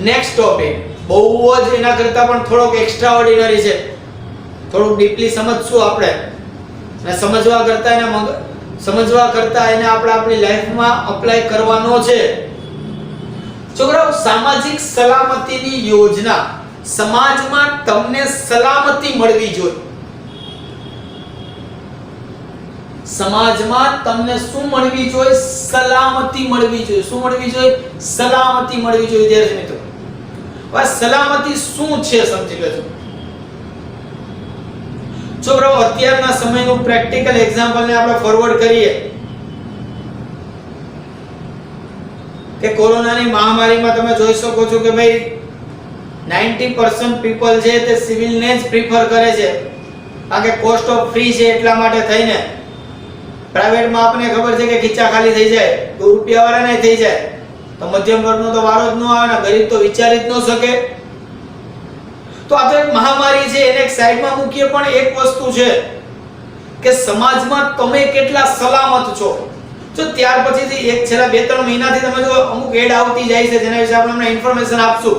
Next topic બહુ જ એના કરતા પણ થોડોક એક્સ્ટ્રા ઓર્ડિનરી છે, થોડુંક ડીપલી સમજશું આપણે, અને સમજવા કરતા એને આપણે આપણી લાઈફમાં અપ્લાય કરવાનો છે. છોકરાઓ, સામાજિક સલામતીની યોજના, સમાજમાં તમને સલામતી મળવી જોઈએ. સમાજમાં તમને શું મળવી જોઈએ? સલામતી મળવી જોઈએ. શું મળવી જોઈએ? સલામતી મળવી જોઈએ. વિદ્યાર્થી મિત્રો, આ સલામતી શું છે સમજી લેજો. છોકરાઓ, અત્યારના સમયનું પ્રેક્ટિકલ એક્ઝામ્પલ ને આપણે ફોરવર્ડ કરીએ કે કોરોનાની મહામારીમાં તમે જોઈ શકો છો કે ભાઈ 90% પીપલ છે તે સિવિલ ને જ પ્રિફર કરે છે, કારણ કે કોસ્ટ ઓફ ફ્રી છે એટલા માટે થઈને. પ્રાઇવેટમાં આપણને ખબર છે કે ખીચા ખાલી થઈ જાય, રૂપિયા વાળાને થઈ જાય, તો મધ્યમ વર્ગનો તો વારો જ ન આવે ને, ગરીબ તો વિચારી જ ન શકે. તો આ તો એક મહામારી છે, એને એક સાઈડમાં મૂકીએ, પણ એક વસ્તુ છે કે સમાજમાં તમે કેટલા સલામત છો. જો ત્યાર પછીથી એક છેલ્લા 2-3 મહિનાથી તમે જો અમુક એડ આવતી જાય છે જેના વિશે આપણે ઇન્ફોર્મેશન આપશું.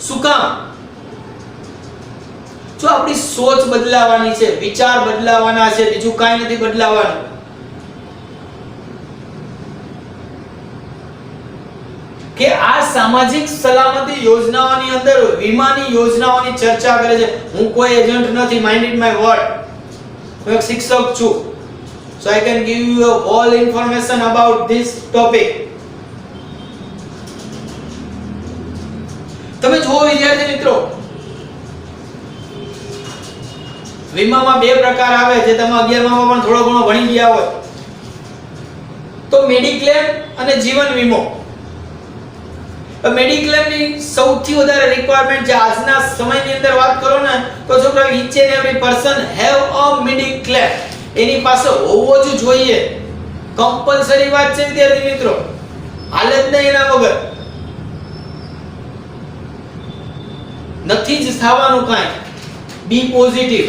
શું કામ? જો આપણી સોચ બદલાવાની છે, વિચાર બદલાવાના છે, બીજું કાંઈ નથી બદલાવાનું. કે આ સામાજિક સલામતી યોજનાઓની અંદર વીમાની યોજનાઓની ચર્ચા કરે છે. હું કોઈ એજન્ટ નથી, માઇન્ડ ઇટ માય વર્ડ. હું એક શિક્ષક છું, so I can give you all information about this topic. તમે જુઓ વિદ્યાર્થી મિત્રો, વીમામાં 2 પ્રકાર આવે જે તમે 11મામાં પણ થોડો ઘણો ભણી ગયા હોય. તો મેડિક્લેમ અને જીવન વીમો. મેડિક્લેમ ની સૌથી વધારે રિક્વાયરમેન્ટ છે આજના સમયની અંદર વાત કરો ને તો છોકરા each and every person have a mediclaim. એની પાસે હોવો જ જોઈએ, કમ્પલસરી વાત છે વિદ્યાર્થી મિત્રો, હાલે જ નહીં એના વગર. નથી જ થવાનું કાંઈ. બી પોઝિટિવ,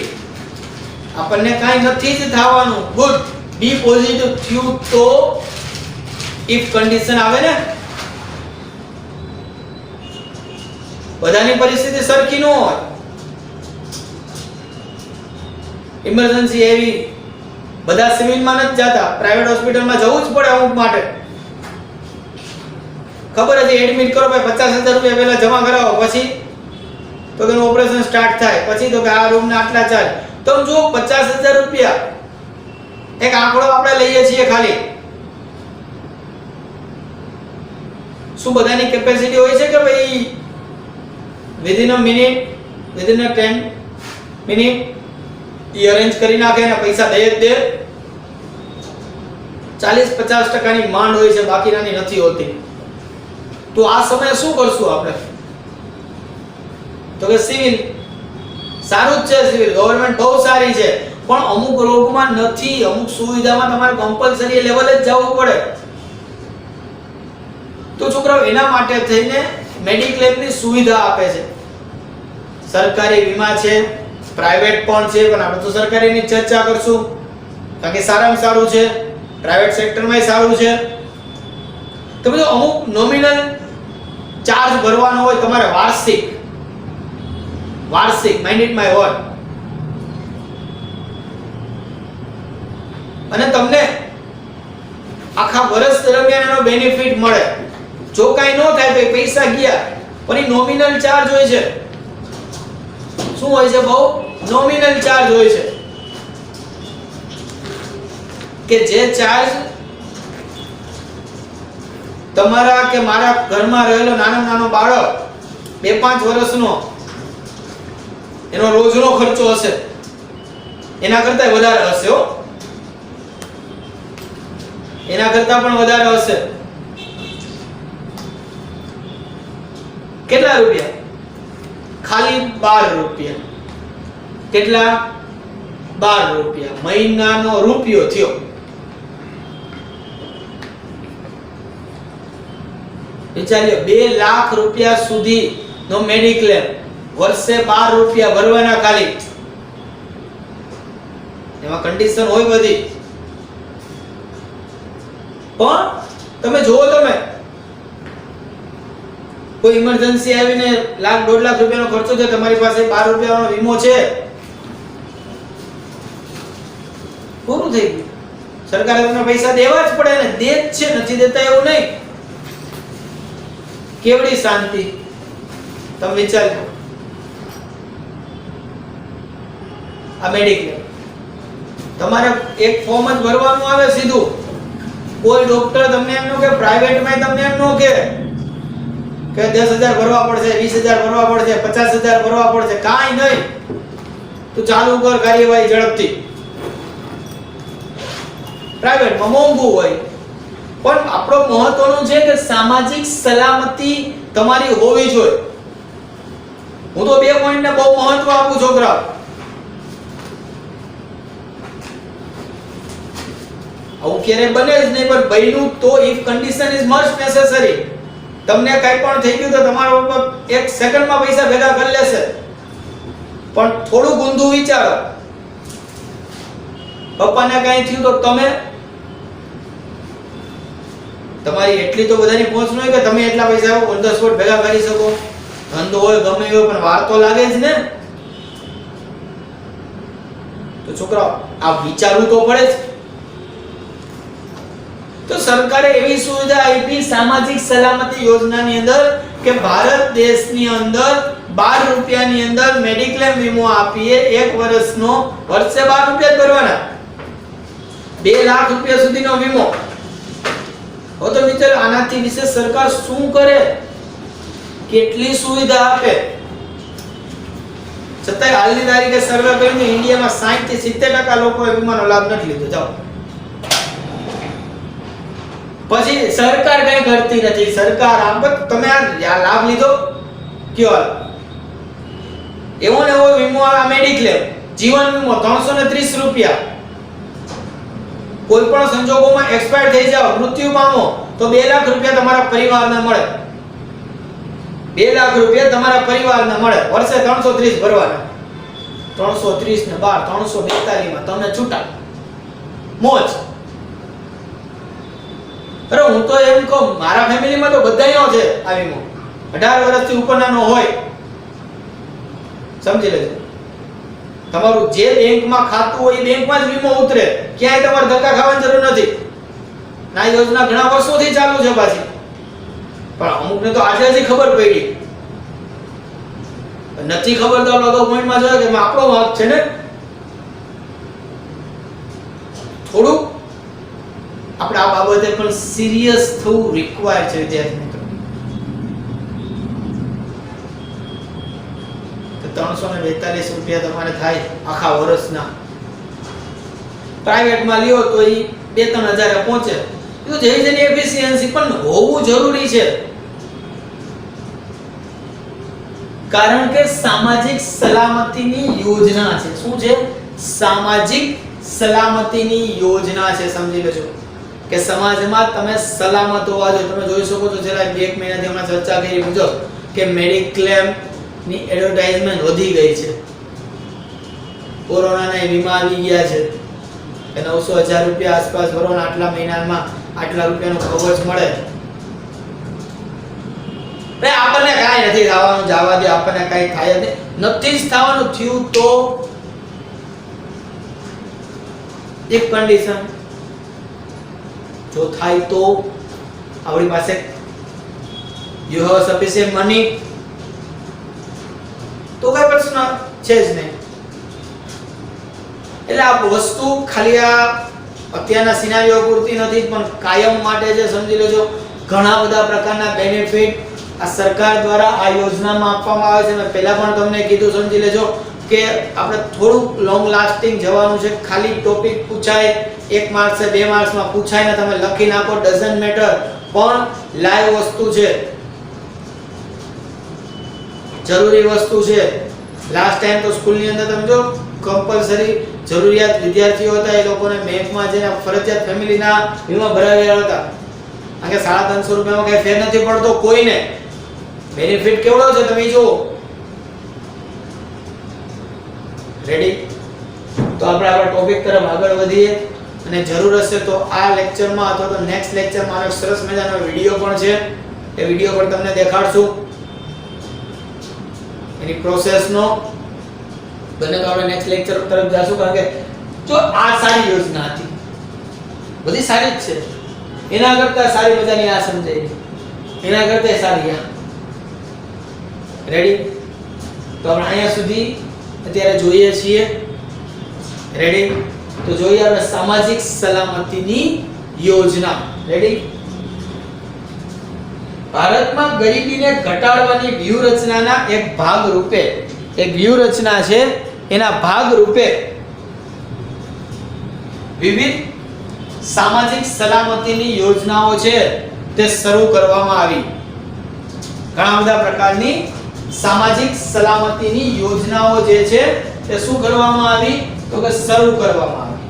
આપણને કાંઈ નથી જ થવાનું. ગુડ, બી પોઝિટિવ થયું તો ઇફ કન્ડિશન આવે ને, બધાની પરિસ્થિતિ સરખી ન હોય, ઇમરજન્સી એવી, બધા સિવિલમાં નથી જતા, પ્રાઇવેટ હોસ્પિટલમાં જવું જ પડે અમુક માટે. ખબર છે એડમિટ કરો ભાઈ 50,000 રૂપિયા પહેલા જમા કરાવો, પછી તો તેનું ઓપરેશન સ્ટાર્ટ થાય, પછી તો કે આ રૂમ ના આટલા ચાર્જ. તો જો 50,000 રૂપિયા એક આંકડો આપણે લઈએ છીએ ખાલી. શું બધાની કેપેસિટી હોય છે કે ભાઈ within a minute, within a 10 minute E arrange કરી નાખે અને પૈસા દે જ દે? 40-50% ની માંડ હોય છે, બાકીનાની નથી હોતી. તો આ સમયે શું કરશું આપણે? તો કે સિવિલ સારું જ છે, સિવિલ ગવર્નમેન્ટ બહુ સારી છે, પણ અમુક રોગમાં નથી, અમુક સુવિધામાં તમારે કમ્પલસરી લેવલે જ જવું પડે. તો છોકરાઓ એના માટે થઈને મેડિક્લેમની સુવિધા આપે છે. સરકારી વીમા છે, પ્રાઇવેટ પણ છે, પણ આપણે તો સરકારીની ચર્ચા કરશું કારણ કે સારામાં સારું છે, પ્રાઇવેટ સેક્ટરમાંય સારું છે. તો બધું અમુક નોમિનલ ચાર્જ ભરવાનો હોય તમારે, વાર્ષિક, માઇન્ડ ઇટ માય વર્ડ. અને તમને આખા વર્ષ દરમિયાન એનો બેનિફિટ મળે. જો કાઈ ન થાય તો પૈસા ગયા, પણ એ નોમિનલ ચાર્જ હોય છે. શું હોય છે? બહુ નોમિનલ ચાર્જ હોય છે, કે જે ચાર્જ તમારા કે મારા ઘરમાં રહેલો નાનો બાળક 2-5 વર્ષનો એનો રોજનો ખર્ચો હશે, એના કરતા વધારે હશે હો, એના કરતા પણ વધારે હશે. કેટલા રૂપિયા? ખાલી 12 રૂપિયા. કેટલા? 12 રૂપિયા. મહિનાનો રૂપિયો થયો. વિચાર્યો 2 લાખ રૂપિયા સુધી નો મેડિક્લેમ, વર્ષે 12 રૂપિયા ભરવાના ખાલી. એમાં કન્ડિશન હોય બધી, પણ તમે જોવો, તમે કોઈ ઇમરજન્સી આવીને લાખ 1.5 લાખ રૂપિયાનો ખર્ચો છે, તમારી પાસે 12 રૂપિયાનો વીમો છે, પૂરું થઈ ગયું. સરકારે તમને પૈસા દેવા જ પડે ને, દે જ છે, નથી દેતા એવું નહીં. કેવડી શાંતિ તમે વિચારો. આ મેડિક્લેમ તમારે એક ફોર્મ જ ભરવાનું આવે સીધું. કોઈ ડોક્ટર તમને એમ નો કે પ્રાઇવેટમાં તમને એમ નો કે 10,000 ભરવા પડશે, 20,000 ભરવા પડશે, 50,000 ભરવા પડશે, કાઈ નહીં. તું ચાલુ કર કાર્યવાહી ઝડપથી. પ્રાઇવેટમાં મોંઘું હોય, પણ આપણો મહત્વનું છે કે સામાજિક સલામતી તમારી હોવી જોઈએ. હું તો 2 પોઈન્ટને બહુ મહત્વ આપું છોકરાઓ. આવું ક્યારે બને જ નહીં, પણ બન્યું તો if condition is much necessary. તમને કંઈ પણ થઈ ગયું તો તમારો બાપ 1 સેકન્ડમાં પૈસા ભેગા કરી લેશે, પણ થોડું ઊંધું વિચારો. પપ્પાને કંઈ થયું તો તમારી એટલી તો બધાની પહોંચ ન હોય કે તમે એટલા પૈસા ઓન ધ સ્પોટ ભેગા કરી શકો. ધંધો હોય ગમે હોય, પણ વાર તો લાગે જ ને. તો છોકરાઓ આ વિચારવું તો પડે જ. તો સરકારે એવી સુવિધા આપી સામાજિક સલામતી યોજનાની અંદર કે ભારત દેશની અંદર 12 રૂપિયાની અંદર મેડિક્લેમ વીમો આપીએ. 1 વર્ષનો, વર્ષે 12 રૂપિયા ભરવાના, 2 લાખ રૂપિયા સુધીનો વીમો. હવે તો વિચાર આનાથી વિશેષ સરકાર શું કરે, કેટલી સુવિધા આપે. છતાંય હાલની તારીખે સર્વે કર્યું તો ઇન્ડિયામાં 60 થી 70% લોકોએ વીમાનો લાભ નથી લીધો. જાઓ, પછી સરકાર કઈ કરતી નથી. સરકાર આમ તમે આ લાભ લીધો કયો એવો ને એવો વીમો આ મેડિક્લેમ જીવન વીમો 330 રૂપિયા. કોઈ પણ સંજોગોમાં એક્સપાયર થઈ જાવ, મૃત્યુ પામો તો 2 લાખ રૂપિયા તમારા પરિવારને મળે. 2 લાખ રૂપિયા તમારા પરિવારને મળે. વર્ષે 330 ભરવાના. 330 ને 12 342 માં તમે છૂટા, મોજ. અરે હું તો એમ કહું, મારા ફેમિલીમાં તો બધાયનો છે આ વીમો. 18 વર્ષથી ઉપરનાનો હોય, સમજી લેજો. તમારું જે બેંકમાં ખાતું હોય એ બેંકમાં જ વીમો ઉતરે. ક્યાંય તમારે ધક્કા ખાવાની જરૂર નથી. આ યોજના ઘણા વર્ષોથી ચાલુ છે પાછી, પણ અમુકને તો આજે જ ખબર પડી. નથી ખબર તો લોકો પોઈન્ટમાં જોયો કે આપણો હક છે ને. થોડું આપણે આ બાબતે પણ સિરિયસ થવું રિક્વાયર છે વિદ્યાર્થી મિત્રો. 342 રૂપિયા તમારે થાય આખા વર્ષના. પ્રાઇવેટમાં લ્યો તો એ 2-3 હજાર પહોંચે. તો જેની એફિશિયન્સી પણ હોવું જરૂરી છે, કારણ કે સામાજિક સલામતીની યોજના છે. શું છે? સામાજિક સલામતીની યોજના છે. સમજી લેજો કે સમાજમાં તમે સલામત હોવા જોઈએ. તમે જોઈ શકો છો છેલ્લા 1 મહિનાથી હમણાં ચર્ચા કરી મુજબ કે મેડિક્લેમ ની એડવર્ટાઇઝમેન્ટ વધી ગઈ છે. કોરોનાના વીમા આવી ગયા છે કે 900,000 રૂપિયા આસપાસ ભરવાના, આટલા મહિનામાં આટલા રૂપિયાનો કવચ મળે. આપણને કાંઈ નથી થવાનું, જવા દે. આપણને કાંઈ થાય નથી જ થવાનું. થયું તો એક કન્ડિશન, જો થાય તો આપણી પાસે યુ હેવ સફિશિયન્ટ મની, તો કઈ પ્રશ્ન છે જ નહીં. એટલે આ વસ્તુ ખાલી આ અત્યારના સિનારીઓ પૂરતી નથી, પણ કાયમ માટે છે. સમજી લેજો ઘણા બધા પ્રકારના બેનિફિટ આ સરકાર દ્વારા આ યોજનામાં આપવામાં આવે છે. મેં પહેલા પણ તમને કીધું, સમજી લેજો કે આપણે થોડુંક લોંગ લાસ્ટિંગ જવાનું છે. ખાલી ટોપિક પૂછાય 1 માર્ક્સ 2 માર્ક્સમાં પૂછાય ને તમે લખી નાખો, ડઝન્ટ મેટર, પણ લાઈવ વસ્તુ છે, જરૂરી વસ્તુ છે. લાસ્ટ ટાઈમ તો સ્કૂલની અંદર તમે જો કમ્પલસરી જરૂરિયાત વિદ્યાર્થીઓ હતા, એ લોકોને બેંકમાં જઈને ફરજિયાત ફેમિલીના વીમા ભરાવ્યા હતા. કારણ કે 350 રૂપિયામાં કઈ ફેર નથી પડતો કોઈને. બેનિફિટ કેવડો છે તમે જુઓ. રેડી? તો આપણે આપણા ટોપિક તરફ આગળ વધીએ, અને જરૂર હશે તો આ લેક્ચરમાં અથવા તો નેક્સ્ટ લેક્ચરમાં એક સરસ મજાનો વિડિયો પણ છે, એ વિડિયો પણ તમને દેખાડશું. એની પ્રોસેસનો બને તો આપણે નેક્સ્ટ લેક્ચર તરફ જઈશું, કારણ કે જો આ સારી યોજના હતી, બધી સારી જ છે, એના કરતા સારી મજાની આ સમજાય, એના કરતા સારી આ. રેડી? તો આપણે અહીંયા સુધી અત્યારે જોઈએ છીએ. રેડી? તો જોઈએ આપણે સામાજિક સલામતીની યોજના. રેડી? ભારતમાં ગરીબીને ઘટાડવાની વ્યૂહરચનાના એક ભાગ રૂપે, એક વ્યૂહરચના છે, એના ભાગ રૂપે વિવિધ સામાજિક સલામતીની યોજનાઓ છે તે શરૂ કરવામાં આવી. ઘણા બધા પ્રકારની સામાજિક સલામતીની યોજનાઓ જે છે તે શું કરવામાં આવી? તો કે શરૂ કરવામાં આવી.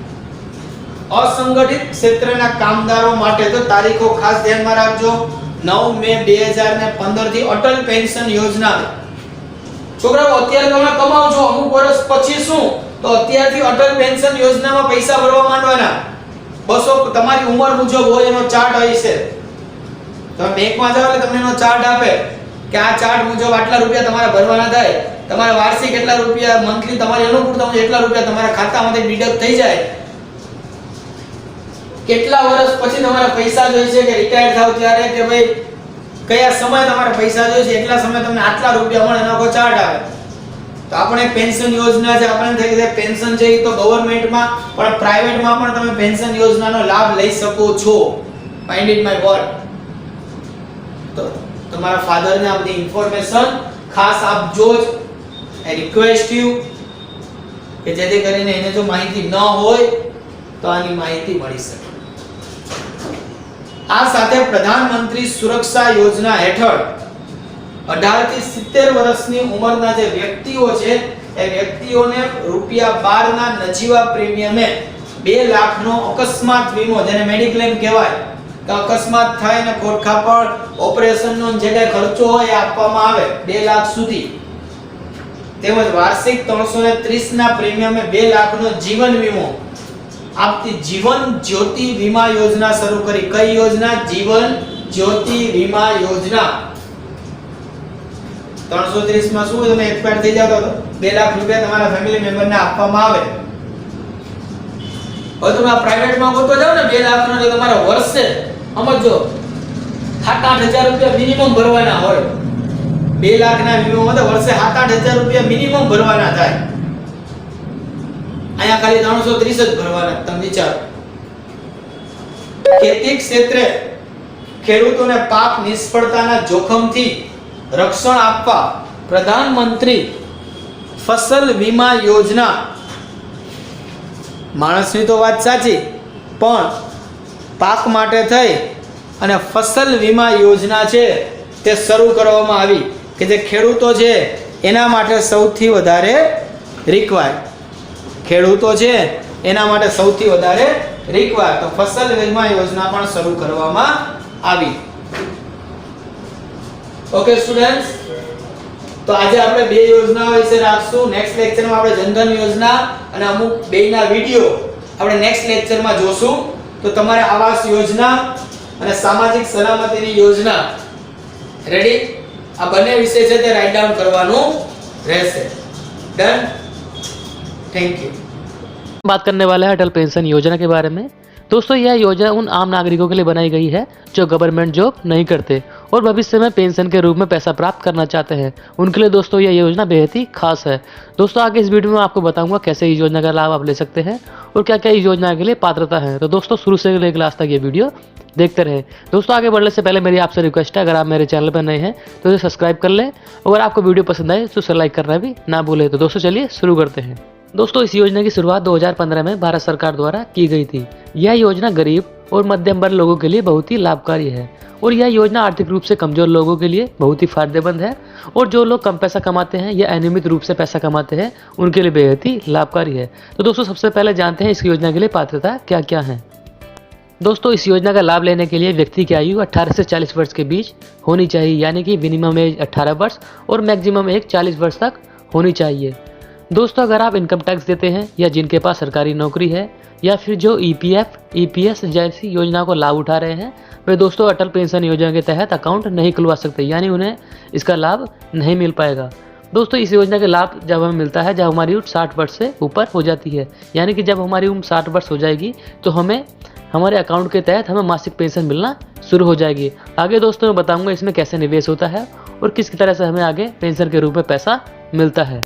અસંગઠિત ક્ષેત્રના કામદારો માટે તો તારીખો ખાસ ધ્યાનમાં રાખજો. 9 મે 2015 થી અટલ પેન્શન યોજના. છોકરાઓ અત્યારે તમે કમાઓ છો, અમુક વર્ષ પછી શું? તો અત્યારથી અટલ પેન્શન યોજનામાં પૈસા ભરવા માંડવાના. 200 તમારી ઉંમર મુજબ હોય, એનો ચાર્ટ હોય છે. તમે બેંકમાં જાવ એટલે તમને એનો ચાર્ટ આપે કે આ ચાર્ટ મુજબ આટલા રૂપિયા તમારે ભરવાના થાય. તમારા વાર્ષિક એટલા રૂપિયા, મંથલી તમારી અનુકૂળતા મુજબ એટલા રૂપિયા તમારા ખાતામાંથી ડિડક્ટ થઈ જાય. કેટલા વર્ષ પછી તમારે પૈસા જોઈએ છે કે રિટાયર થાવ ત્યારે, કે ભાઈ કયા સમય તમારે પૈસા જોઈએ છે, એટલા સમય તમને આટલા રૂપિયા મળે, એનો કોઈ ચાર્ટ આવે. તો આપણે પેન્શન યોજના છે, આપણે થઈ કે પેન્શન છે એ તો ગવર્નમેન્ટમાં પણ પ્રાઇવેટમાં પણ તમે પેન્શન યોજનાનો લાભ લઈ શકો છો. Mind it my word. તો તમારા ફાધરને આ બધી ઇન્ફોર્મેશન ખાસ આપજો જ. આઈ રિક્વેસ્ટ યુ કે જેથી કરીને એને જો માહિતી ન હોય તો આની માહિતી મળી શકે. આ સાથે પ્રધાનમંત્રી સુરક્ષા યોજના હેઠળ 18 થી 70 વર્ષની ઉંમરના જે વ્યક્તિઓ છે એ વ્યક્તિઓને ₹12 ના નજીવા પ્રીમિયમે 2 લાખનો અકસ્માત વીમો, જેને મેડિક્લેમ કહેવાય, કે અકસ્માત થાય ને ખોટખાપણ ઓપરેશનનો જે કાંઈ ખર્ચો હોય એ આપવામાં આવે 2 લાખ સુધી. તેમજ વાર્ષિક 330 ના પ્રીમિયમે 2 લાખનો જીવન વીમો આપતી જીવન જ્યોતિ વીમા યોજના શરૂ કરી. કઈ યોજના? જીવન જ્યોતિ વીમા યોજના. 330 માં શું તમે એક્સપાયર થઈ જાવ તો 2 લાખ રૂપિયા તમારા ફેમિલી મેમ્બરને આપવામાં આવે. હવે તમે આ પ્રાઇવેટમાં ગોતો જાવ ને 2 લાખ નો, તમારા વર્ષે સમજો 7-8 હજાર રૂપિયા મિનિમમ ભરવાના હોય. 2 લાખના વીમામાં તો વર્ષે 7-8 હજાર રૂપિયા મિનિમમ ભરવાના થાય. અહીંયા ખાલી 330 જ ભરવાના. તમે વિચારો. ખેતી ક્ષેત્રે ખેડૂતોને પાક નિષ્ફળતાના જોખમથી રક્ષણ આપવા પ્રધાનમંત્રી ફસલ વીમા યોજના. માણસની તો વાત સાચી, પણ પાક માટે થઈ અને ફસલ વીમા યોજના છે તે શરૂ કરવામાં આવી, કે જે ખેડૂતો છે એના માટે સૌથી વધારે રિક્વાયર. ખેડૂતો છે એના માટે સૌથી વધારે રિક્વાયર. તો ફસલ વીમા યોજના પણ શરૂ કરવામાં આવી. ઓકે સ્ટુડન્ટ્સ, તો આજે આપણે 2 યોજનાઓ વિશે રાખશું. નેક્સ્ટ લેક્ચરમાં આપણે જનધન યોજના અને અમુક બેયના વિડિયો આપણે નેક્સ્ટ લેક્ચરમાં જોશું. તો તમારે આવાસ યોજના અને સામાજિક સલામતીની યોજના, રેડી, આ બંને વિષય છે તે રાઇટ ડાઉન કરવાનું રહેશે. ડન? Thank you. बात करने वाला है अटल पेंशन योजना के बारे में. दोस्तों यह योजना उन आम नागरिकों के लिए बनाई गई है जो गवर्नमेंट जॉब नहीं करते और भविष्य में पेंशन के रूप में पैसा प्राप्त करना चाहते हैं. उनके लिए दोस्तों यह योजना बेहद ही खास है. दोस्तों आगे इस वीडियो में आपको बताऊंगा कैसे इस योजना का लाभ आप ले सकते हैं और क्या क्या इस योजना के लिए पात्रता है. तो दोस्तों शुरू से लेकर लास्ट तक ये वीडियो देखते रहे. दोस्तों आगे बढ़ने से पहले मेरी आपसे रिक्वेस्ट है, अगर आप मेरे चैनल पर नए हैं तो इसे सब्सक्राइब कर लें. अगर आपको वीडियो पसंद आए तो उसे लाइक करना भी ना भूलें. तो दोस्तों चलिए शुरू करते हैं. दोस्तों इस योजना की शुरुआत 2015 में भारत सरकार द्वारा की गई थी. यह योजना गरीब और मध्यम वर्ग लोगों के लिए बहुत ही लाभकारी है और यह योजना आर्थिक रूप से कमजोर लोगों के लिए बहुत ही फायदेमंद है और जो लोग कम पैसा कमाते हैं या अनियमित रूप से पैसा कमाते हैं उनके लिए बेहद ही लाभकारी है. तो दोस्तों सबसे पहले जानते हैं इस योजना के लिए पात्रता क्या क्या है. दोस्तों इस योजना का लाभ लेने के लिए व्यक्ति की आयु 18 से 40 वर्ष के बीच होनी चाहिए, यानी कि मिनिमम एज 18 वर्ष और मैक्सिमम एज 40 वर्ष तक होनी चाहिए. दोस्तों अगर आप इनकम टैक्स देते हैं या जिनके पास सरकारी नौकरी है या फिर जो EPF, EPS जैसी योजना को लाभ उठा रहे हैं, वे दोस्तों अटल पेंशन योजना के तहत अकाउंट नहीं खुलवा सकते, यानी उन्हें इसका लाभ नहीं मिल पाएगा. दोस्तों इस योजना के लाभ जब हमें मिलता है जब हमारी उम्र 60 वर्ष से ऊपर हो जाती है, यानी कि जब हमारी उम्र 60 वर्ष हो जाएगी तो हमें हमारे अकाउंट के तहत हमें मासिक पेंशन मिलना शुरू हो जाएगी। आगे दोस्तों मैं बताऊंगा इसमें कैसे निवेश होता है और किस तरह से हमें आगे पेंशन के रूप में पैसा मिलता है।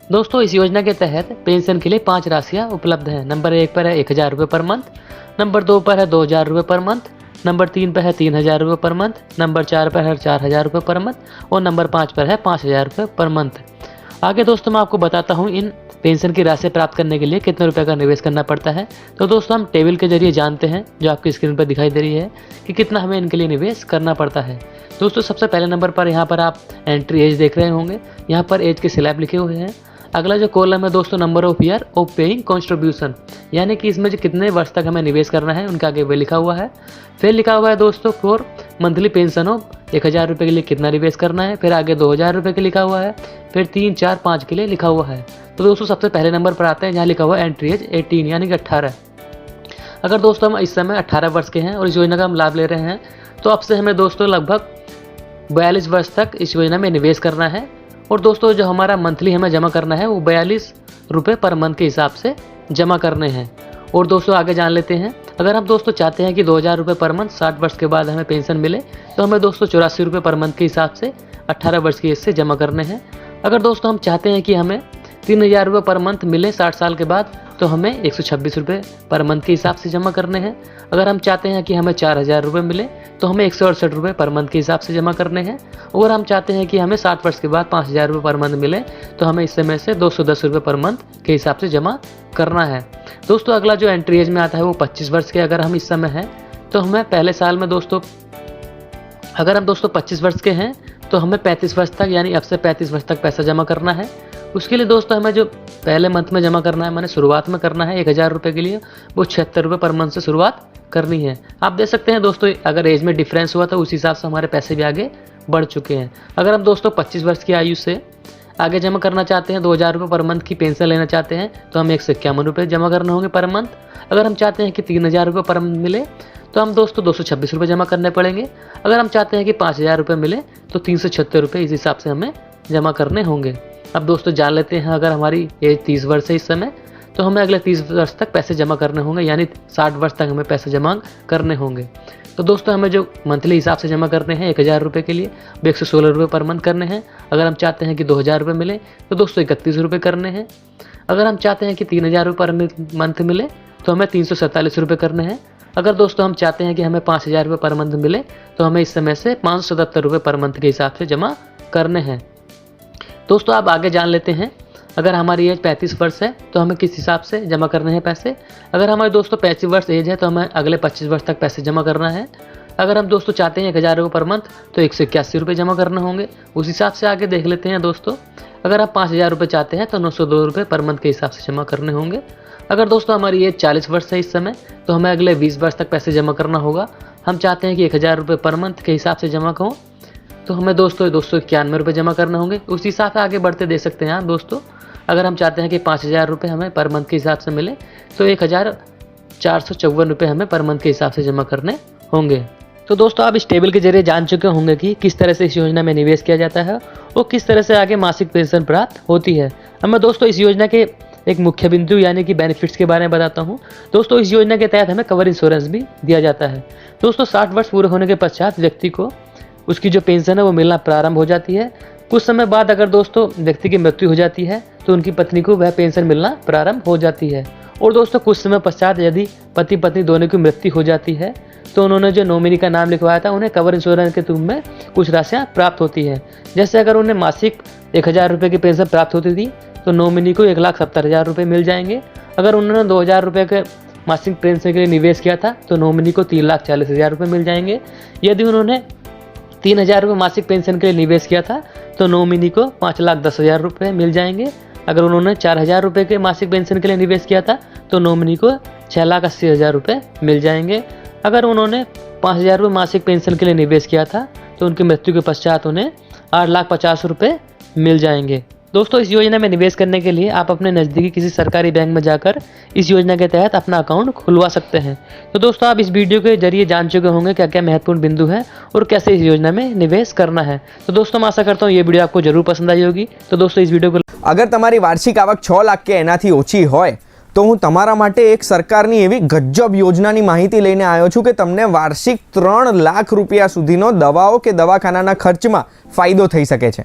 दोस्तों इस योजना के तहत पेंशन के लिए 5 राशियाँ उपलब्ध हैं। नंबर 1 पर है 1000 रुपये पर मंथ, नंबर 2 पर है 2000 रुपये पर मंथ, नंबर 3 पर है 3000 रुपये पर मंथ, नंबर 4 पर है 4000 रुपये पर मंथ और नंबर 5 पर है 5000 रुपये पर मंथ। आगे दोस्तों मैं आपको बताता हूँ इन पेंशन की राशि प्राप्त करने के लिए कितने रुपए का निवेश करना पड़ता है। तो दोस्तों हम टेबल के जरिए जानते हैं जो आपकी स्क्रीन पर दिखाई दे रही है कि कितना हमें इनके लिए निवेश करना पड़ता है। दोस्तों सबसे पहले नंबर पर यहाँ पर आप एंट्री एज देख रहे होंगे, यहाँ पर एज के स्लैब लिखे हुए हैं। अगला जो कॉलम है दोस्तों number of year of paying contribution, यानी कि इसमें जो कितने वर्ष तक हमें निवेश करना है उनके आगे वे लिखा हुआ है। फिर लिखा हुआ है दोस्तों फॉर मंथली पेंशन ऑफ 1000 रुपये के लिए कितना निवेश करना है, फिर आगे 2000 रुपये के लिखा हुआ है, फिर 3, 4, 5 के लिए लिखा हुआ है। तो दोस्तों सबसे पहले नंबर पर आते हैं जहाँ लिखा हुआ है एंट्री एज 18 यानी कि 18। अगर दोस्तों हम इस समय 18 वर्ष के हैं और इस योजना का हम लाभ ले रहे हैं तो अब से हमें दोस्तों लगभग 42 वर्ष तक इस योजना में निवेश करना है। और दोस्तों जो हमारा मंथली हमें जमा करना है वो 42 रुपये पर मंथ के हिसाब से जमा करने हैं। और दोस्तों आगे जान लेते हैं, अगर हम दोस्तों चाहते हैं कि 2000 रुपये पर मंथ 60 वर्ष के बाद हमें पेंशन मिले तो हमें दोस्तों 84 रुपये पर मंथ के हिसाब से 18 वर्ष की एज से जमा करने हैं। अगर दोस्तों हम चाहते हैं कि हमें 3000 रुपये पर मंथ मिले 60 साल के बाद तो हमें 126 रुपये पर मंथ के हिसाब से जमा करने हैं। अगर हम चाहते हैं कि हमें 4000 रुपये मिले तो हमें 168 रुपये पर मंथ के हिसाब से जमा करने हैं। अगर हम चाहते हैं कि हमें 60 वर्ष के बाद 5000 रुपये पर मंथ मिले तो हमें इस समय से 210 रुपये पर मंथ के हिसाब से जमा करना है। दोस्तों अगला जो एंट्री एज में आता है वो 25 वर्ष के अगर हम इस समय हैं तो हमें पहले साल में दोस्तों अगर हम दोस्तों 25 वर्ष के हैं तो हमें 35 वर्ष तक यानी अब से 35 वर्ष तक पैसा जमा करना है। उसके लिए दोस्तों हमें जो पहले मंथ में जमा करना है मैंने शुरुआत में करना है 1000 रुपये के लिए, वो 76 रुपये पर मंथ से शुरुआत करनी है। आप देख सकते हैं दोस्तों अगर एज में डिफरेंस हुआ तो उस हिसाब से हमारे पैसे भी आगे बढ़ चुके हैं। अगर हम दोस्तों 25 वर्ष की आयु से आगे जमा करना चाहते हैं, 2000 रुपये पर मंथ की पेंशन लेना चाहते हैं तो हमें 151 रुपये जमा करने होंगे पर मंथ। अगर हम चाहते हैं कि 3000 रुपये पर मंथ मिले तो हम दोस्तों 226 रुपये जमा करने पड़ेंगे। अगर हम चाहते हैं कि 5000 रुपये मिले तो 376 रुपये इस हिसाब से हमें जमा करने होंगे। अब दोस्तों जान लेते हैं अगर हमारी एज 30 वर्ष है इस समय तो हमें अगले 30 वर्ष तक पैसे जमा करने होंगे, यानी 60 वर्ष तक हमें पैसे जमा करने होंगे। तो दोस्तों हमें जो मंथली हिसाब से जमा करने हैं 1000 रुपये के लिए वो 116 रुपये पर मंथ करने हैं। अगर हम चाहते हैं कि 2000 रुपये मिले तो दोस्तों 31 रुपये करने हैं। अगर हम चाहते हैं कि 3000 रुपये पर मंथ मिले तो हमें 347 रुपये करने हैं। अगर दोस्तों हम चाहते हैं कि हमें 5000 रुपये पर मंथ मिले तो हमें इस समय से 577 रुपये पर मंथ के हिसाब से जमा करने हैं। दोस्तों आप आगे जान लेते हैं अगर हमारी एज 35 वर्ष है तो हमें किस हिसाब से जमा करने हैं पैसे। अगर हमारे दोस्तों 35 वर्ष एज है तो हमें अगले 25 वर्ष तक पैसे जमा करना है। अगर हम दोस्तों चाहते हैं 1000 रुपये पर मंथ तो 181 रुपये जमा करने होंगे। उस हिसाब से आगे देख लेते हैं दोस्तों, अगर आप 5000 रुपये चाहते हैं तो 902 रुपये पर मंथ के हिसाब से जमा करने होंगे। अगर दोस्तों हमारी एज 40 वर्ष है इस समय तो हमें अगले 20 वर्ष तक पैसे जमा करना होगा। हम चाहते हैं कि 1000 रुपये पर मंथ के हिसाब से जमा करूँ तो हमें दोस्तों 291 रुपये जमा करना होंगे। उस हिसाब से आगे बढ़ते दे सकते हैं आप दोस्तों। अगर हम चाहते हैं कि 5000 रुपये हमें पर मंथ के हिसाब से मिले तो 1454 रुपये हमें पर मंथ के हिसाब से जमा करने होंगे। तो दोस्तों आप इस टेबल के जरिए जान चुके होंगे कि किस तरह से इस योजना में निवेश किया जाता है और किस तरह से आगे मासिक पेंशन प्राप्त होती है। अब मैं दोस्तों इस योजना के एक मुख्य बिंदु यानी कि बेनिफिट्स के बारे में बताता हूँ। दोस्तों इस योजना के तहत हमें कवर इंश्योरेंस भी दिया जाता है। दोस्तों 60 वर्ष पूरे होने के पश्चात व्यक्ति को उसकी जो पेंशन है वो मिलना प्रारंभ हो जाती है। कुछ समय बाद अगर दोस्तों व्यक्ति की मृत्यु हो जाती है तो उनकी पत्नी को वह पेंशन मिलना प्रारंभ हो जाती है। और दोस्तों कुछ समय पश्चात यदि पति पत्नी दोनों की मृत्यु हो जाती है तो उन्होंने जो नॉमिनी का नाम लिखवाया था उन्हें कवर इंश्योरेंस के रूप में कुछ राशियाँ प्राप्त होती है। जैसे अगर उन्हें मासिक 1000 रुपये की पेंशन प्राप्त होती थी तो नॉमिनी को 1,70,000 रुपये मिल जाएंगे। अगर उन्होंने 2000 रुपये के मासिक पेंशन के लिए निवेश किया था तो नॉमिनी को 3,40,000 रुपये मिल जाएंगे। यदि उन्होंने 3000 रुपये मासिक पेंशन के लिए निवेश किया था तो नॉमिनी को 5,10,000 रुपये मिल जाएंगे। अगर उन्होंने 4000 रुपये के मासिक पेंशन के लिए निवेश किया था तो नॉमिनी को 6,80,000 रुपये मिल जाएंगे। अगर उन्होंने 5,000 रुपये मासिक पेंशन के लिए निवेश किया था तो उनकी मृत्यु के पश्चात उन्हें 8,50,000 रुपये मिल जाएंगे। दोस्तों इस योजना में निवेश करने के लिए आप अपने नज़दीकी किसी सरकारी बैंक में जाकर इस योजना के तहत अपना अकाउंट खुलवा सकते हैं। तो दोस्तों आप इस वीडियो के जरिए जान चुके होंगे क्या क्या महत्वपूर्ण बिंदु है और कैसे इस योजना में निवेश करना है। तो दोस्तों मैं आशा करता हूँ ये वीडियो आपको जरूर पसंद आई होगी। तो दोस्तों इस वीडियो को अगर તમારી વાર્ષિક આવક 6 લાખ કે એનાથી ઓછી હોય તો હું તમારા માટે એક સરકારની એવી ગજબ યોજનાની માહિતી લઈને આવ્યો છું કે તમને વાર્ષિક 3 લાખ રૂપિયા સુધીનો દવાઓ કે દવાખાનાના ખર્ચમાં ફાયદો થઈ શકે છે।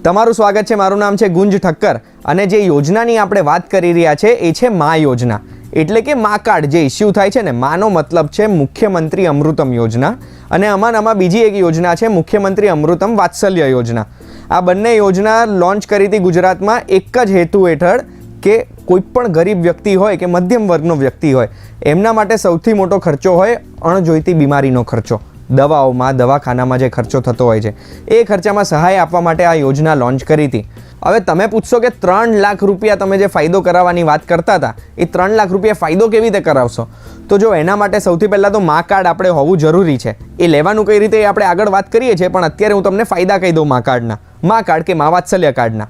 તમારું સ્વાગત છે, મારું નામ છે ગુંજ ઠક્કર અને જે યોજનાની આપણે વાત કરી રહ્યા છે એ છે મા યોજના, એટલે કે મા કાર્ડ જે ઇસ્યુ થાય છે ને, માનો મતલબ છે મુખ્યમંત્રી અમૃતમ યોજના અને આમાં બીજી એક યોજના છે મુખ્યમંત્રી અમૃતમ વાત્સલ્ય યોજના। આ બંને યોજના લોન્ચ કરી હતી ગુજરાતમાં એક જ હેતુ હેઠળ કે કોઈ પણ ગરીબ વ્યક્તિ હોય કે મધ્યમ વર્ગનો વ્યક્તિ હોય એમના માટે સૌથી મોટો ખર્ચો હોય અણજોઈતી બીમારીનો ખર્ચો, દવાઓમાં દવાખાનામાં જે ખર્ચો થતો હોય છે એ ખર્ચામાં સહાય આપવા માટે આ યોજના લોન્ચ કરી હતી। હવે તમે પૂછશો કે 3 લાખ રૂપિયા તમે જે ફાયદો કરાવવાની વાત કરતા હતા એ 3 લાખ રૂપિયા ફાયદો કેવી રીતે કરાવશો? તો જો એના માટે સૌથી પહેલાં તો મા કાર્ડ આપણે હોવું જરૂરી છે। એ લેવાનું કઈ રીતે એ આપણે આગળ વાત કરીએ છીએ, પણ અત્યારે હું તમને ફાયદા કહી દઉં મા કાર્ડના। મા કાર્ડ કે મા વાત્સલ્ય કાર્ડના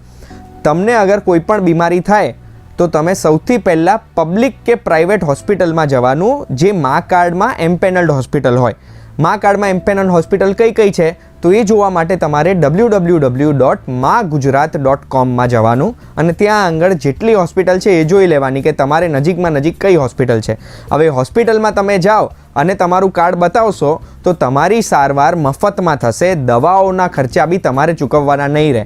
તમને અગર કોઈ પણ બીમારી થાય તો તમે સૌથી પહેલાં પબ્લિક કે પ્રાઇવેટ હોસ્પિટલમાં જવાનું જે મા કાર્ડમાં એમ્પેનલ્ડ હોસ્પિટલ હોય। મા કાર્ડમાં એમ્પેનલ્ડ હોસ્પિટલ કઈ કઈ છે તો એ જોવા માટે તમારે www.magujarat.com માં જવાનું અને ત્યાં આગળ જેટલી હોસ્પિટલ છે એ જોઈ લેવાની કે તમારે નજીકમાં નજીક કઈ હોસ્પિટલ છે। હવે હોસ્પિટલમાં તમે જાઓ અને તમારું કાર્ડ બતાવશો તો તમારી સારવાર મફતમાં થશે, દવાઓના ખર્ચા બી તમારે ચૂકવવાના નહીં રહે।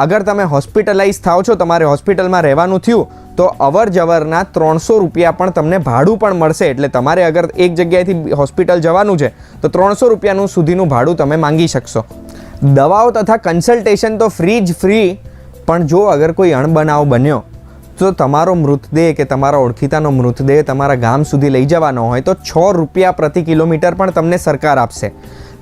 અગર તમે હોસ્પિટલાઇઝ થાઓ છો, તમારે હોસ્પિટલમાં રહેવાનું થયું તો અવર જવરના 300 રૂપિયા પણ તમને ભાડું પણ મળશે। એટલે તમારે અગર એક જગ્યાએથી હોસ્પિટલ જવાનું છે તો 300 રૂપિયાનું સુધીનું ભાડું તમે માંગી શકશો। દવાઓ તથા કન્સલ્ટેશન તો ફ્રી જ ફ્રી, પણ જો અગર કોઈ અણબનાવ બન્યો તો તમારો મૃતદેહ કે તમારા ઓળખીતાનો મૃતદેહ તમારા ગામ સુધી લઈ જવાનો હોય તો 6 રૂપિયા પ્રતિ કિલોમીટર પણ તમને સરકાર આપશે।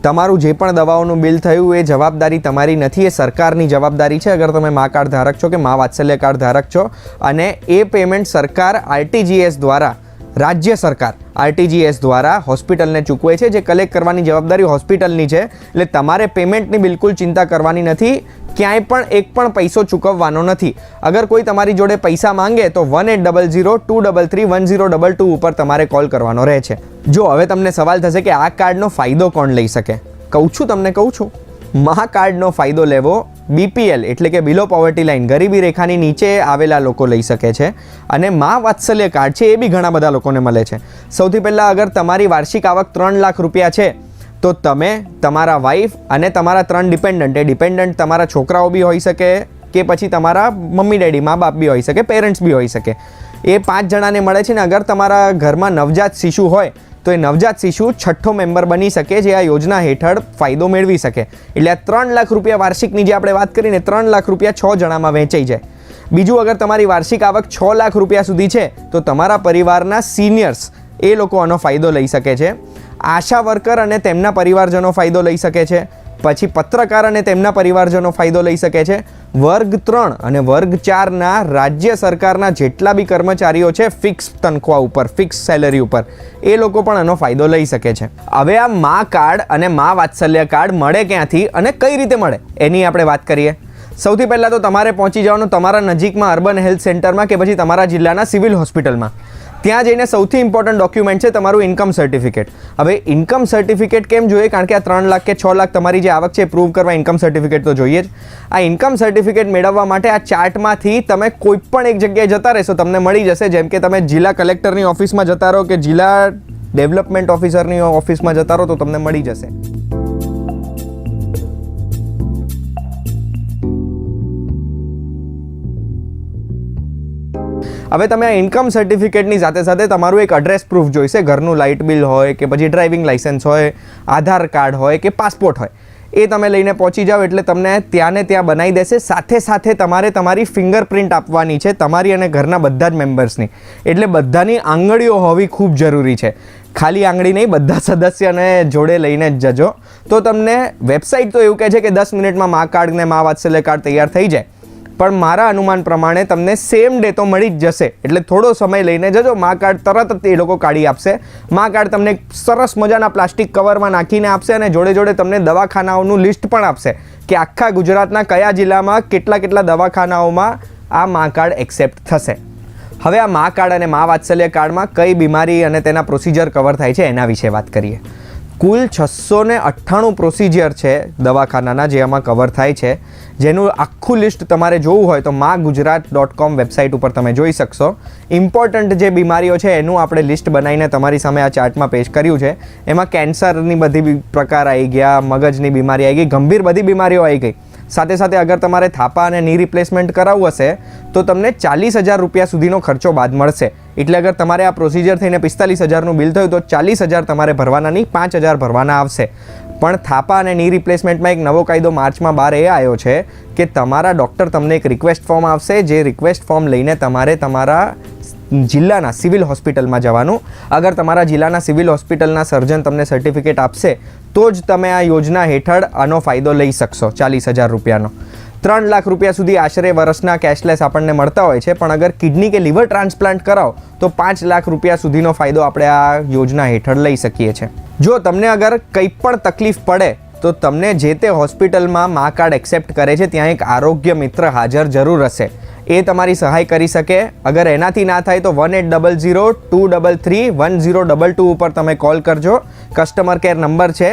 તમારું જે પણ દવાઓનું બિલ થયું એ જવાબદારી તમારી નથી, એ સરકારની જવાબદારી છે અગર તમે મા કાર્ડ ધારક છો કે મા વાત્સલ્ય કાર્ડ ધારક છો। અને એ પેમેન્ટ સરકાર RTGS દ્વારા, રાજ્ય સરકાર RTGS દ્વારા હોસ્પિટલને ચૂકવે છે, જે કલેક્ટ કરવાની જવાબદારી હોસ્પિટલની છે। એટલે તમારે પેમેન્ટની બિલકુલ ચિંતા કરવાની નથી, ક્યાંય પણ એક પણ પૈસો ચૂકવવાનો નથી। અગર કોઈ તમારી જોડે પૈસા માંગે તો 1800-233-1022 ઉપર તમારે કોલ કરવાનો રહે છે। જો હવે તમને સવાલ થશે કે આ કાર્ડનો ફાયદો કોણ લઈ શકે, કહું છું મા કાર્ડનો ફાયદો લેવો BPL એટલે કે બિલો પોવર્ટી લાઇન, ગરીબી રેખાની નીચે આવેલા લોકો લઈ શકે છે। અને મા વાત્સલ્ય કાર્ડ છે એ બી ઘણા બધા લોકોને મળે છે। સૌથી પહેલાં અગર તમારી વાર્ષિક આવક 3 લાખ રૂપિયા છે તો તમે, તમારા વાઈફ અને તમારા 3 ડિપેન્ડન્ટ, એ ડિપેન્ડન્ટ તમારા છોકરાઓ બી હોઈ શકે કે પછી તમારા મમ્મી ડેડી, મા બાપ બી હોઈ શકે, પેરેન્ટ્સ બી હોઈ શકે, એ 5 જણાને મળે છે। ને અગર તમારા ઘરમાં નવજાત શિશુ હોય તો એ નવજાત શિશુ 6થો મેમ્બર બની શકે જે આ યોજના હેઠળ ફાયદો મેળવી શકે। એટલે આ 3 લાખ રૂપિયા વાર્ષિકની જે આપણે વાત કરીને 3 લાખ રૂપિયા 6 જણામાં વહેંચાઈ જાય। બીજું, અગર તમારી વાર્ષિક આવક 6 લાખ રૂપિયા સુધી છે તો તમારા પરિવારના સિનિયર્સ એ લોકો આનો ફાયદો લઈ શકે છે। આશા વર્કર અને તેમના પરિવારજનો ફાયદો લઈ શકે છે, પછી પત્રકાર અને તેમના પરિવારજનો ફાયદો લઈ શકે છે। વર્ગ 3 અને વર્ગ 4ના રાજ્ય સરકારના જેટલા બી કર્મચારીઓ છે ફિક્સ તનખ્વાહ ઉપર, ફિક્સ સેલરી ઉપર, એ લોકો પણ આનો ફાયદો લઈ શકે છે। હવે આ મા કાર્ડ અને મા વાત્સલ્ય કાર્ડ મળે ક્યાંથી અને કઈ રીતે મળે એની આપણે વાત કરીએ। સૌથી પહેલાં તો તમારે પહોંચી જવાનું તમારા નજીકમાં અર્બન હેલ્થ સેન્ટરમાં કે પછી તમારા જિલ્લાના સિવિલ હોસ્પિટલમાં। ત્યાં જઈને સૌથી ઇમ્પોર્ટન્ટ ડોક્યુમેન્ટ છે તમારું ઇન્કમ સર્ટિફિકેટ। હવે ઇન્કમ સર્ટિફિકેટ કેમ જોઈએ? કારણ કે આ 3 લાખ કે 6 લાખ તમારી જે આવક છે એ પ્રૂવ કરવા ઇન્કમ સર્ટિફિકેટ તો જોઈએ જ। આ ઇન્કમ સર્ટિફિકેટ મેળવવા માટે આ ચાર્ટમાંથી તમે કોઈ પણ એક જગ્યાએ જતા રહેશો, તમને મળી જશે। જેમ કે તમે જિલ્લા કલેક્ટરની ઓફિસમાં જતા રહો કે જિલ્લા ડેવલપમેન્ટ ઓફિસરની ઓફિસમાં જતા રહો તો તમને મળી જશે। હવે તમે આ ઇન્કમ સર્ટિફિકેટની સાથે સાથે તમારું એક એડ્રેસ પ્રૂફ જોઈશે, ઘરનું લાઇટ બિલ હોય કે પછી ડ્રાઇવિંગ લાઇસન્સ હોય, આધાર કાર્ડ હોય કે પાસપોર્ટ હોય, એ તમે લઈને પહોંચી જાઓ એટલે તમને ત્યાં ને ત્યાં બનાવી દેશે। સાથે સાથે તમારે તમારી ફિંગરપ્રિન્ટ આપવાની છે, તમારી અને ઘરના બધા જ મેમ્બર્સની। એટલે બધાની આંગળીઓ હોવી ખૂબ જરૂરી છે, ખાલી આંગળી નહીં, બધા સદસ્યને જોડે લઈને જ જજો। તો તમને વેબસાઇટ તો એવું કહે છે કે 10 મિનિટમાં મા કાર્ડ ને મા વાત્સલ્ય કાર્ડ તૈયાર થઈ જાય, પણ મારા અનુમાન પ્રમાણે તમને સેમ ડે તો મળી જ જશે. એટલે થોડો સમય લઈને જજો. મા કાર્ડ તરત જ એ લોકો કાઢી આપશે. મા કાર્ડ તમને એક સરસ મજાના પ્લાસ્ટિક કવરમાં નાખીને આપશે અને જોડે જોડે તમને દવાખાનાઓનું લિસ્ટ પણ આપશે કે આખા ગુજરાતના કયા જિલ્લામાં કેટલા દવાખાનાઓમાં આ મા કાર્ડ એક્સેપ્ટ થશે. હવે આ મા કાર્ડ અને મા વાત્સલ્ય કાર્ડમાં કઈ બીમારી અને તેના પ્રોસિજર કવર થાય છે એના વિશે વાત કરીએ. કુલ 698 પ્રોસિજર છે દવાખાનાના જે આમાં કવર થાય છે, જેનું આખું લિસ્ટ તમારે જોવું હોય તો magujarat.com વેબસાઇટ ઉપર તમે જોઈ શકશો. ઇમ્પોર્ટન્ટ જે બીમારીઓ છે એનું આપણે લિસ્ટ બનાવીને તમારી સામે આ ચાર્ટમાં પેશ કર્યું છે. એમાં કેન્સરની બધી પ્રકાર આવી ગયા, મગજની બીમારી આવી ગઈ, ગંભીર બધી બીમારીઓ આવી ગઈ. સાથે સાથે અગર તમારે થાપા અને ની રિપ્લેસમેન્ટ કરાવવું હશે તો તમને 40,000 રૂપિયા સુધીનો ખર્ચો બાદ મળશે. એટલે અગર તમારે આ પ્રોસિજર થઈને 45,000નું બિલ થયું તો 40,000 તમારે ભરવાના નહીં, 5,000 ભરવાના આવશે. પણ થાપા અને ની રિપ્લેસમેન્ટમાં એક નવો કાયદો માર્ચમાં બહાર એ આવ્યો છે કે તમારા ડૉક્ટર તમને એક રિક્વેસ્ટ ફોર્મ આપશે, જે રિક્વેસ્ટ ફોર્મ લઈને તમારે તમારા જિલ્લાના સિવિલ હોસ્પિટલમાં જવાનું. અગર તમારા જિલ્લાના સિવિલ હોસ્પિટલના સર્જન તમને સર્ટિફિકેટ આપશે તો જ તમે આ યોજના હેઠળ આનો ફાયદો લઈ શકશો 40,000 રૂપિયાનો. 3 લાખ રૂપિયા સુધી આશરે વર્ષના કેશલેસ આપણને મળતા હોય છે. પણ અગર કિડની કે લીવર ટ્રાન્સપ્લાન્ટ કરાવો તો 5 લાખ રૂપિયા સુધીનો ફાયદો આપણે આ યોજના હેઠળ લઈ શકીએ છીએ. જો તમને અગર કંઈ પણ તકલીફ પડે તો તમને જે તે હોસ્પિટલમાં મા કાર્ડ એક્સેપ્ટ કરે છે ત્યાં એક આરોગ્ય મિત્ર હાજર જરૂર હશે. એ તમારી સહાય કરી શકે. અગર એનાથી ના થાય તો 1800 233 1022 ઉપર તમે કોલ કરજો. કસ્ટમર કેર નંબર છે.